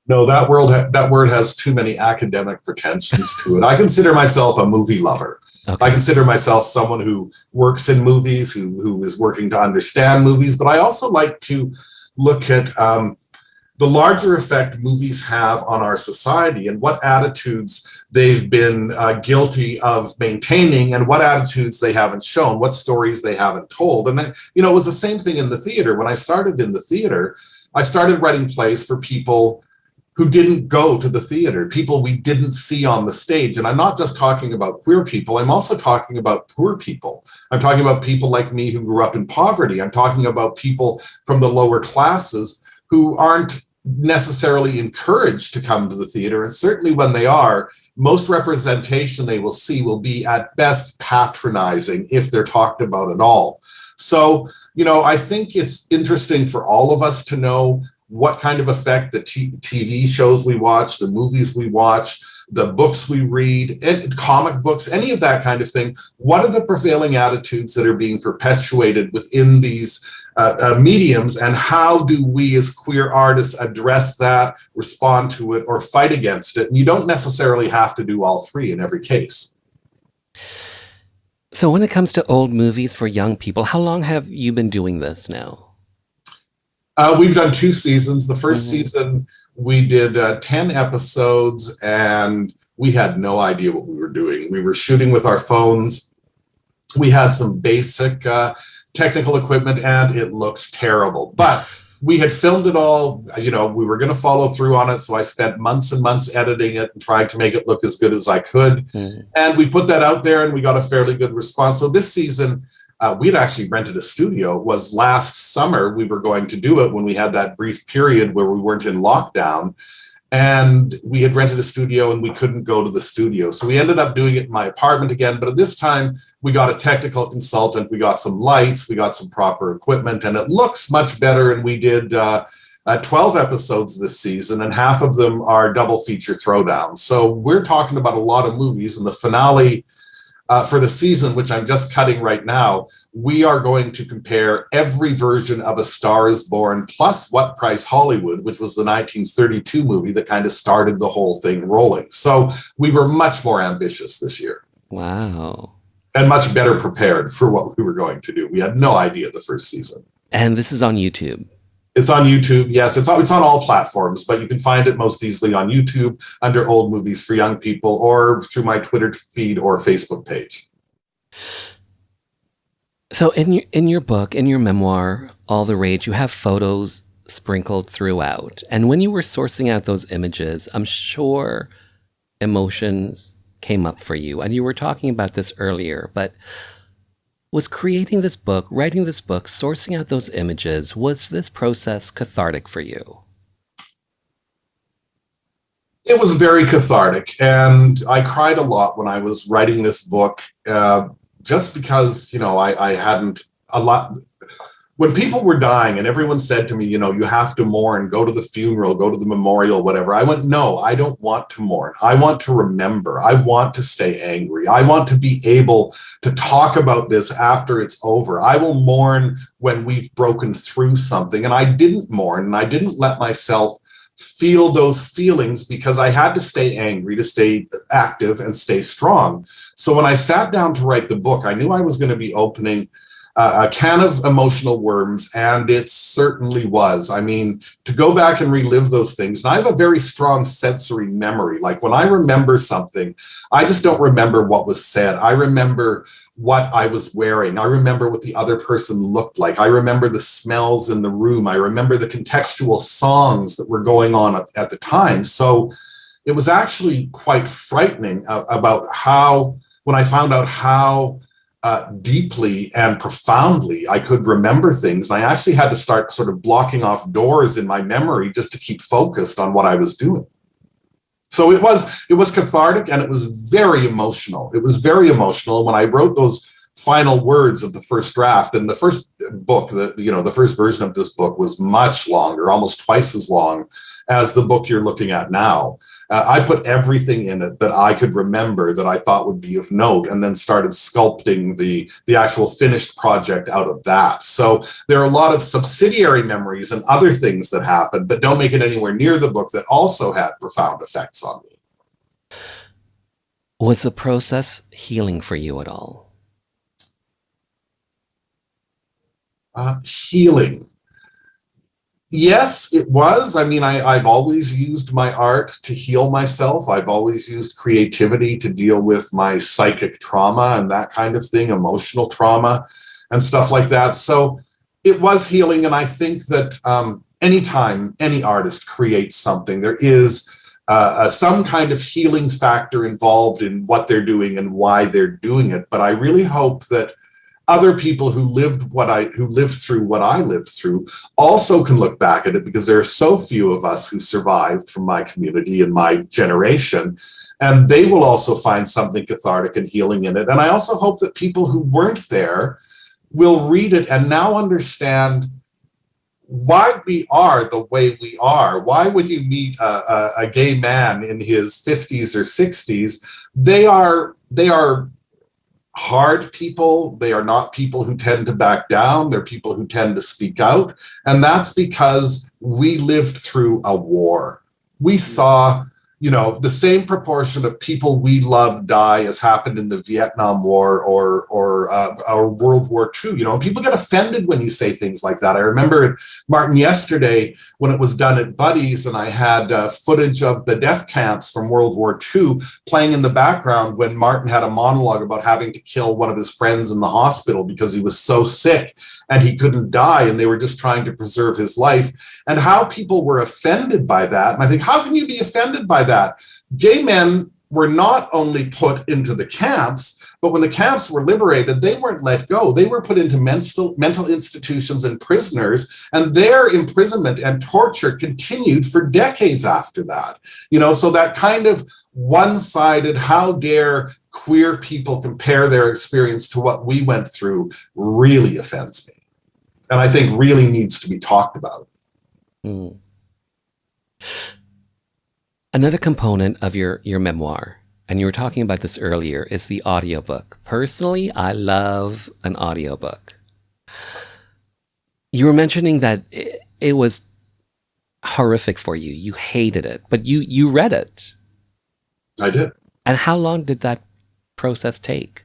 No, that word has too many academic pretensions to it. I consider myself a movie lover. Okay. I consider myself someone who works in movies, who is working to understand movies, but I also like to look at the larger effect movies have on our society and what attitudes they've been guilty of maintaining and what attitudes they haven't shown, what stories they haven't told. And it was the same thing in the theater. When I started in the theater, I started writing plays for people who didn't go to the theater, people we didn't see on the stage. And I'm not just talking about queer people, I'm also talking about poor people. I'm talking about people like me who grew up in poverty. I'm talking about people from the lower classes who aren't necessarily encouraged to come to the theater. And certainly when they are, most representation they will see will be at best patronizing if they're talked about at all. So, I think it's interesting for all of us to know what kind of effect the TV shows we watch, the movies we watch, the books we read, comic books, any of that kind of thing. What are the prevailing attitudes that are being perpetuated within these mediums, and how do we as queer artists address that, respond to it, or fight against it? And you don't necessarily have to do all three in every case. So when it comes to old movies for young people, how long have you been doing this now? We've done 2 seasons. The first season, we did 10 episodes, and we had no idea what we were doing. We were shooting with our phones. We had some basic technical equipment, and it looks terrible. But we had filmed it all. We were going to follow through on it, so I spent months and months editing it and trying to make it look as good as I could. And we put that out there, and we got a fairly good response. So this season, we'd actually rented a studio. It was last summer we were going to do it when we had that brief period where we weren't in lockdown. And we had rented a studio and we couldn't go to the studio. So we ended up doing it in my apartment again. But at this time, we got a technical consultant. We got some lights. We got some proper equipment. And it looks much better. And we did 12 episodes this season, and half of them are double feature throwdowns. So we're talking about a lot of movies. And the finale for the season, which I'm just cutting right now, we are going to compare every version of A Star is Born plus What Price Hollywood, which was the 1932 movie that kind of started the whole thing rolling. So we were much more ambitious this year. Wow. And much better prepared for what we were going to do. We had no idea the first season. And this is on YouTube. It's on YouTube, yes. It's on all platforms, but you can find it most easily on YouTube under Old Movies for Young People, or through my Twitter feed or Facebook page. So in your book, in your memoir, All the Rage, you have photos sprinkled throughout. And when you were sourcing out those images, I'm sure emotions came up for you. And you were talking about this earlier, but was creating this book, writing this book, sourcing out those images, was this process cathartic for you? It was very cathartic, and I cried a lot when I was writing this book, just because, I hadn't a lot. When people were dying and everyone said to me, you have to mourn, go to the funeral, go to the memorial, whatever, I went, no, I don't want to mourn. I want to remember. I want to stay angry. I want to be able to talk about this after it's over. I will mourn when we've broken through something. And I didn't mourn, and I didn't let myself feel those feelings because I had to stay angry, to stay active and stay strong. So when I sat down to write the book, I knew I was going to be opening a can of emotional worms, and it certainly was. I mean, to go back and relive those things. And I have a very strong sensory memory. Like when I remember something, I just don't remember what was said. I remember what I was wearing. I remember what the other person looked like. I remember the smells in the room. I remember the contextual songs that were going on at the time. So it was actually quite frightening about how, when I found out how deeply and profoundly I could remember things. And I actually had to start sort of blocking off doors in my memory just to keep focused on what I was doing. So it was cathartic, and it was very emotional. It was very emotional. When I wrote those final words of the first draft, and the first book, the first version of this book was much longer, almost twice as long as the book you're looking at now. I put everything in it that I could remember that I thought would be of note, and then started sculpting the actual finished project out of that. So there are a lot of subsidiary memories and other things that happened that don't make it anywhere near the book that also had profound effects on me. Was the process healing for you at all? Healing. Yes, it was. I mean, I've always used my art to heal myself. I've always used creativity to deal with my psychic trauma and that kind of thing, emotional trauma and stuff like that. So it was healing. And I think that anytime any artist creates something, there is some kind of healing factor involved in what they're doing and why they're doing it. But I really hope that other people who lived through what I lived through also can look back at it, because there are so few of us who survived from my community and my generation, and they will also find something cathartic and healing in it. And I also hope that people who weren't there will read it and now understand why we are the way we are. Why would you meet a gay man in his 50s or 60s? They are hard people. They are not people who tend to back down. They're people who tend to speak out. And that's because we lived through a war. We saw, the same proportion of people we love die as happened in the Vietnam War or World War II. And people get offended when you say things like that. I remember, Martin, yesterday when it was done at Buddy's, and I had footage of the death camps from World War II playing in the background when Martin had a monologue about having to kill one of his friends in the hospital because he was so sick and he couldn't die, and they were just trying to preserve his life, and how people were offended by that. And I think, how can you be offended by that? Gay men were not only put into the camps, but when the camps were liberated, they weren't let go. They were put into mental institutions and prisoners, and their imprisonment and torture continued for decades after that. So that kind of one-sided, how dare queer people compare their experience to what we went through, really offends me. And I think really needs to be talked about. Mm. Another component of your memoir, and you were talking about this earlier, is the audiobook. Personally, I love an audiobook. You were mentioning that it was horrific for you. You hated it, but you read it. I did. And how long did that process take?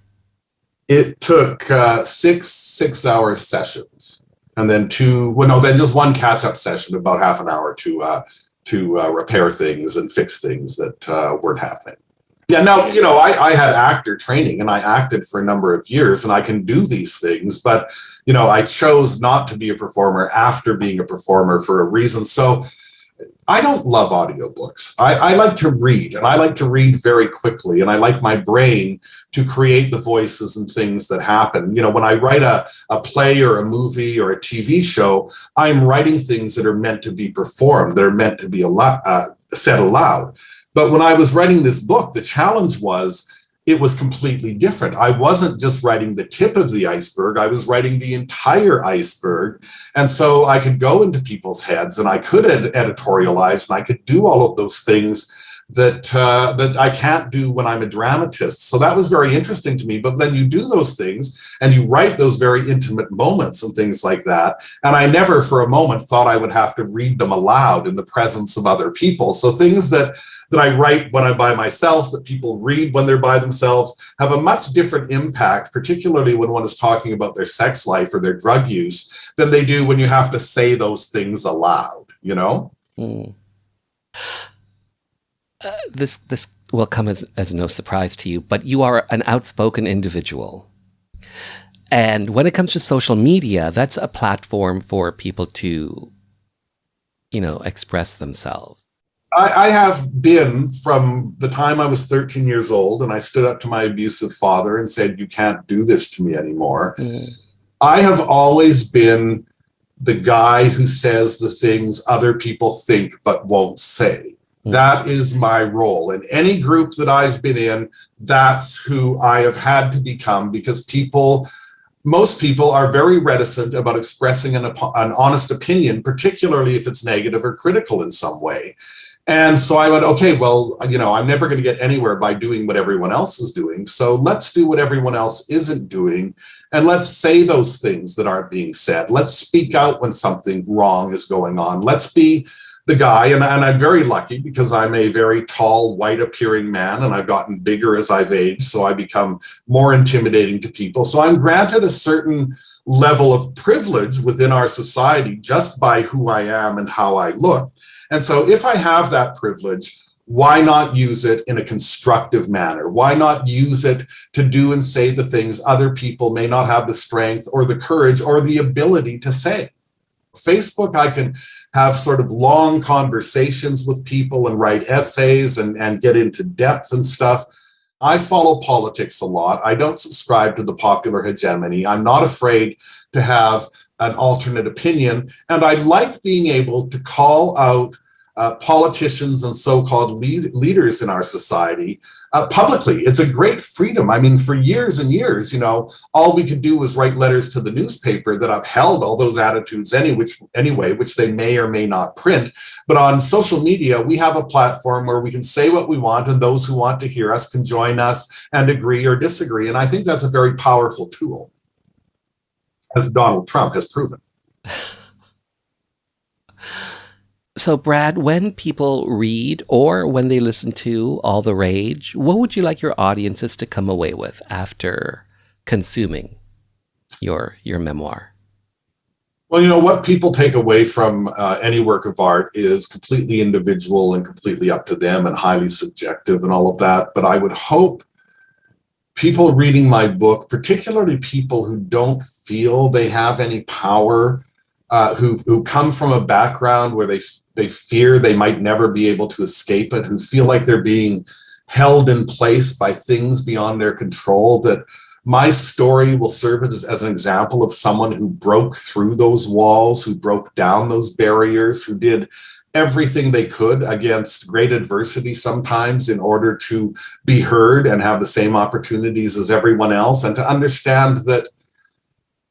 It took 6 hour sessions, and then just one catch-up session, about half an hour to repair things and fix things that weren't happening. Yeah, now, I had actor training and I acted for a number of years and I can do these things, but, I chose not to be a performer after being a performer for a reason. So I don't love audiobooks. I like to read, and I like to read very quickly, and I like my brain to create the voices and things that happen. When I write a play or a movie or a TV show, I'm writing things that are meant to be performed, that are meant to be said aloud. But when I was writing this book, the challenge was, it was completely different. I wasn't just writing the tip of the iceberg, I was writing the entire iceberg. And so I could go into people's heads and I could editorialize and I could do all of those things that I can't do when I'm a dramatist. So that was very interesting to me. But then you do those things and you write those very intimate moments and things like that. And I never for a moment thought I would have to read them aloud in the presence of other people. So things that I write when I'm by myself, that people read when they're by themselves, have a much different impact, particularly when one is talking about their sex life or their drug use, than they do when you have to say those things aloud, Mm. This will come as no surprise to you, but you are an outspoken individual. And when it comes to social media, that's a platform for people to, express themselves. I have been, from the time I was 13 years old and I stood up to my abusive father and said, you can't do this to me anymore. Mm. I have always been the guy who says the things other people think but won't say. That is my role. In any group that I've been in, that's who I have had to become, because most people are very reticent about expressing an honest opinion, particularly if it's negative or critical in some way. And so I went, okay, well, I'm never going to get anywhere by doing what everyone else is doing. So let's do what everyone else isn't doing. And let's say those things that aren't being said. Let's speak out when something wrong is going on. Let's be the guy, and I'm very lucky because I'm a very tall, white-appearing man, and I've gotten bigger as I've aged, so I become more intimidating to people. So I'm granted a certain level of privilege within our society just by who I am and how I look. And so if I have that privilege, why not use it in a constructive manner? Why not use it to do and say the things other people may not have the strength or the courage or the ability to say? Facebook, I can have sort of long conversations with people and write essays and get into depth and stuff. I follow politics a lot. I don't subscribe to the popular hegemony. I'm not afraid to have an alternate opinion. And I like being able to call out politicians and so-called leaders in our society publicly. It's a great freedom. I mean, for years and years, all we could do was write letters to the newspaper that upheld all those attitudes anyway, which they may or may not print. But on social media, we have a platform where we can say what we want, and those who want to hear us can join us and agree or disagree. And I think that's a very powerful tool, as Donald Trump has proven. So, Brad, when people read or when they listen to All the Rage, what would you like your audiences to come away with after consuming your memoir? Well, what people take away from any work of art is completely individual and completely up to them and highly subjective and all of that. But I would hope people reading my book, particularly people who don't feel they have any power, who come from a background where they fear they might never be able to escape it, who feel like they're being held in place by things beyond their control, that my story will serve as an example of someone who broke through those walls, who broke down those barriers, who did everything they could against great adversity sometimes in order to be heard and have the same opportunities as everyone else, and to understand that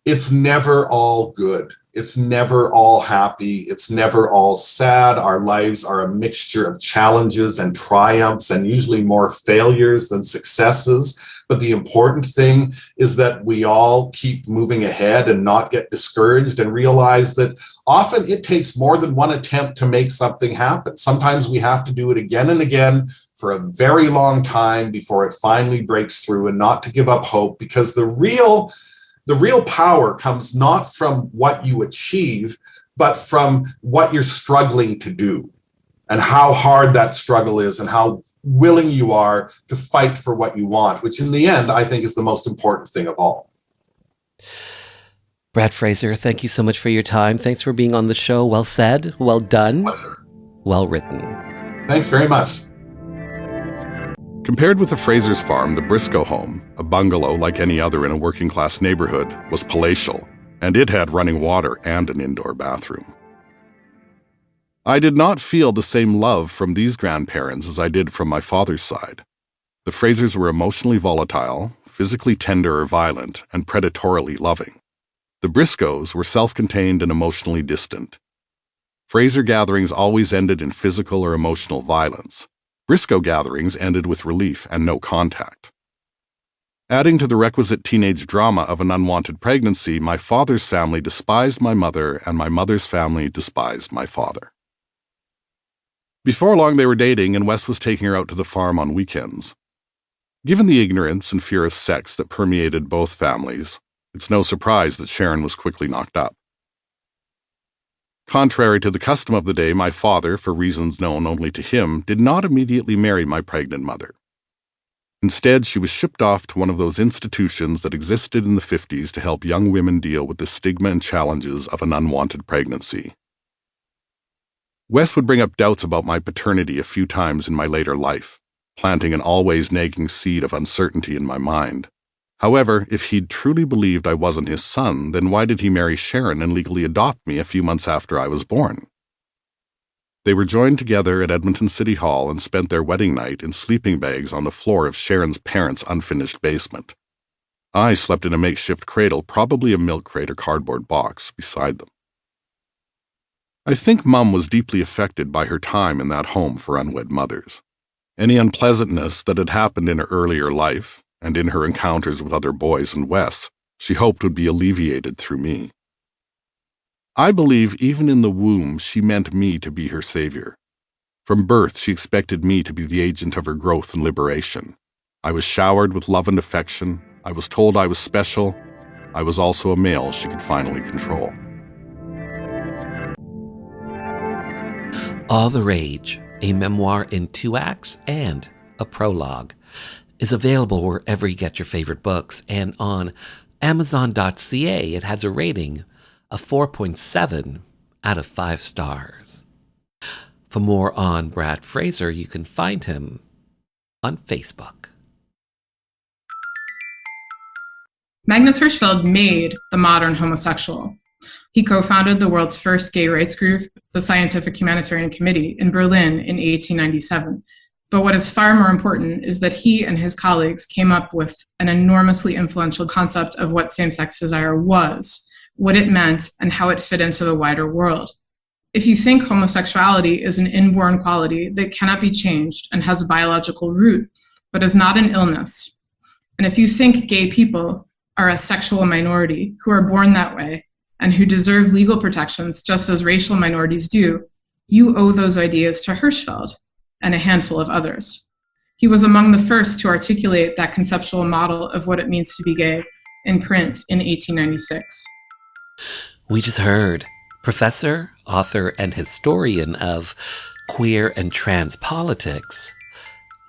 it's never all good. It's never all happy. It's never all sad. Our lives are a mixture of challenges and triumphs, and usually more failures than successes. But the important thing is that we all keep moving ahead and not get discouraged, and realize that often it takes more than one attempt to make something happen. Sometimes we have to do it again and again for a very long time before it finally breaks through, and not to give up hope, because the real power comes not from what you achieve, but from what you're struggling to do, and how hard that struggle is, and how willing you are to fight for what you want, which in the end, I think, is the most important thing of all. Brad Fraser, thank you so much for your time. Thanks for being on the show. Well said, well done, Pleasure. Well written. Thanks very much. Compared with the Fraser's farm, the Briscoe home, a bungalow like any other in a working-class neighborhood, was palatial, and it had running water and an indoor bathroom. I did not feel the same love from these grandparents as I did from my father's side. The Frasers were emotionally volatile, physically tender or violent, and predatorily loving. The Briscoes were self-contained and emotionally distant. Fraser gatherings always ended in physical or emotional violence. Briscoe gatherings ended with relief and no contact. Adding to the requisite teenage drama of an unwanted pregnancy, my father's family despised my mother, and my mother's family despised my father. Before long, they were dating, and Wes was taking her out to the farm on weekends. Given the ignorance and fear of sex that permeated both families, it's no surprise that Sharon was quickly knocked up. Contrary to the custom of the day, my father, for reasons known only to him, did not immediately marry my pregnant mother. Instead, she was shipped off to one of those institutions that existed in the 50s to help young women deal with the stigma and challenges of an unwanted pregnancy. Wes would bring up doubts about my paternity a few times in my later life, planting an always nagging seed of uncertainty in my mind. However, if he'd truly believed I wasn't his son, then why did he marry Sharon and legally adopt me a few months after I was born? They were joined together at Edmonton City Hall and spent their wedding night in sleeping bags on the floor of Sharon's parents' unfinished basement. I slept in a makeshift cradle, probably a milk crate or cardboard box, beside them. I think Mum was deeply affected by her time in that home for unwed mothers. Any unpleasantness that had happened in her earlier life, and in her encounters with other boys and Wes, she hoped would be alleviated through me. I believe even in the womb she meant me to be her savior. From birth she expected me to be the agent of her growth and liberation. I was showered with love and affection. I was told I was special. I was also a male she could finally control. All the Rage, a memoir in 2 acts and a prologue, is available wherever you get your favorite books, and on Amazon.ca it has a rating of 4.7 out of 5 stars. For more on Brad Fraser, you can find him on Facebook. Magnus Hirschfeld made the modern homosexual. He co-founded the world's first gay rights group, the Scientific Humanitarian Committee, in Berlin in 1897. But what is far more important is that he and his colleagues came up with an enormously influential concept of what same-sex desire was, what it meant, and how it fit into the wider world. If you think homosexuality is an inborn quality that cannot be changed and has a biological root, but is not an illness, and if you think gay people are a sexual minority who are born that way and who deserve legal protections just as racial minorities do, you owe those ideas to Hirschfeld and a handful of others. He was among the first to articulate that conceptual model of what it means to be gay in print in 1896. We just heard professor, author, and historian of queer and trans politics,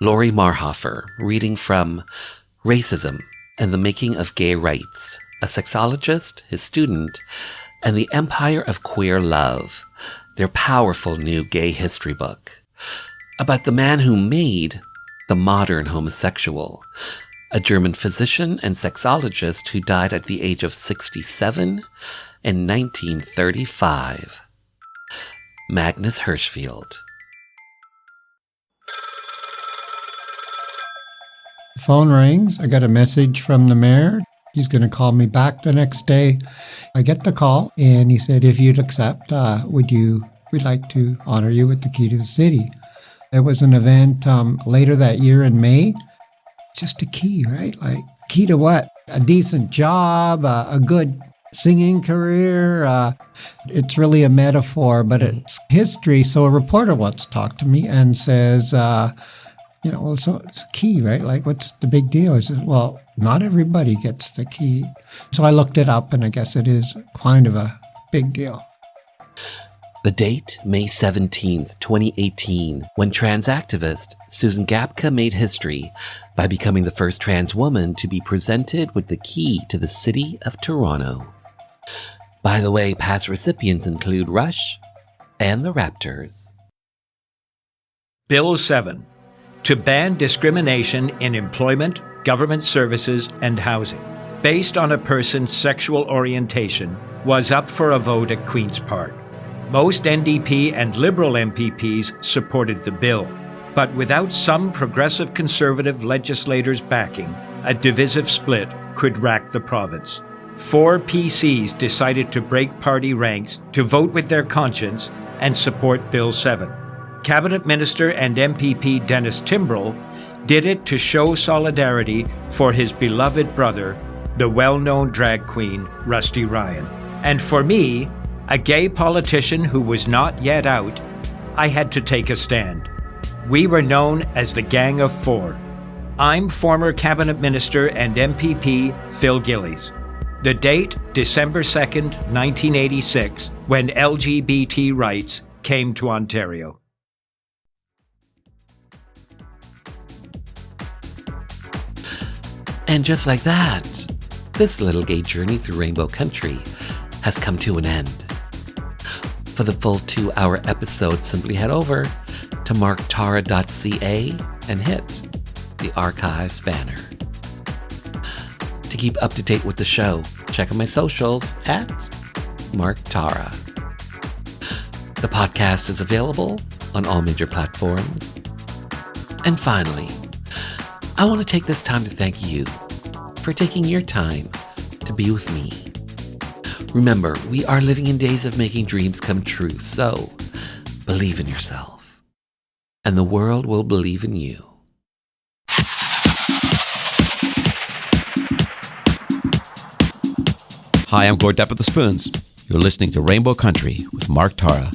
Lori Marhofer, reading from Racism and the Making of Gay Rights, a sexologist, his student, and the Empire of Queer Love, their powerful new gay history book, about the man who made the modern homosexual, a German physician and sexologist who died at the age of 67 in 1935. Magnus Hirschfeld. The phone rings. I got a message from the mayor. He's going to call me back the next day. I get the call, and he said, if you'd accept, we'd like to honor you with the key to the city. There was an event later that year in May. Just a key, right? Like, key to what? A decent job, a good singing career. It's really a metaphor, but it's history. So a reporter wants to talk to me and says, so it's a key, right? Like, what's the big deal? I said, well, not everybody gets the key. So I looked it up, and I guess it is kind of a big deal. The date, May 17th, 2018, when trans activist Susan Gapka made history by becoming the first trans woman to be presented with the key to the city of Toronto. By the way, past recipients include Rush and the Raptors. Bill 7, to ban discrimination in employment, government services, and housing, based on a person's sexual orientation, was up for a vote at Queen's Park. Most NDP and Liberal MPPs supported the bill, but without some progressive Conservative legislators backing, a divisive split could rack the province. 4 PCs decided to break party ranks to vote with their conscience and support Bill 7. Cabinet Minister and MPP Dennis Timbrell did it to show solidarity for his beloved brother, the well-known drag queen Rusty Ryan. And for me, a gay politician who was not yet out, I had to take a stand. We were known as the Gang of Four. I'm former Cabinet Minister and MPP Phil Gillies. The date, December 2nd, 1986, when LGBT rights came to Ontario. And just like that, this little gay journey through Rainbow Country has come to an end. For the full 2-hour episode, simply head over to marktara.ca and hit the archives banner. To keep up to date with the show, check out my socials at Mark Tara. The podcast is available on all major platforms. And finally, I want to take this time to thank you for taking your time to be with me. Remember, we are living in days of making dreams come true, so believe in yourself, and the world will believe in you. Hi, I'm Gord Depp of the Spoons. You're listening to Rainbow Country with Mark Tara.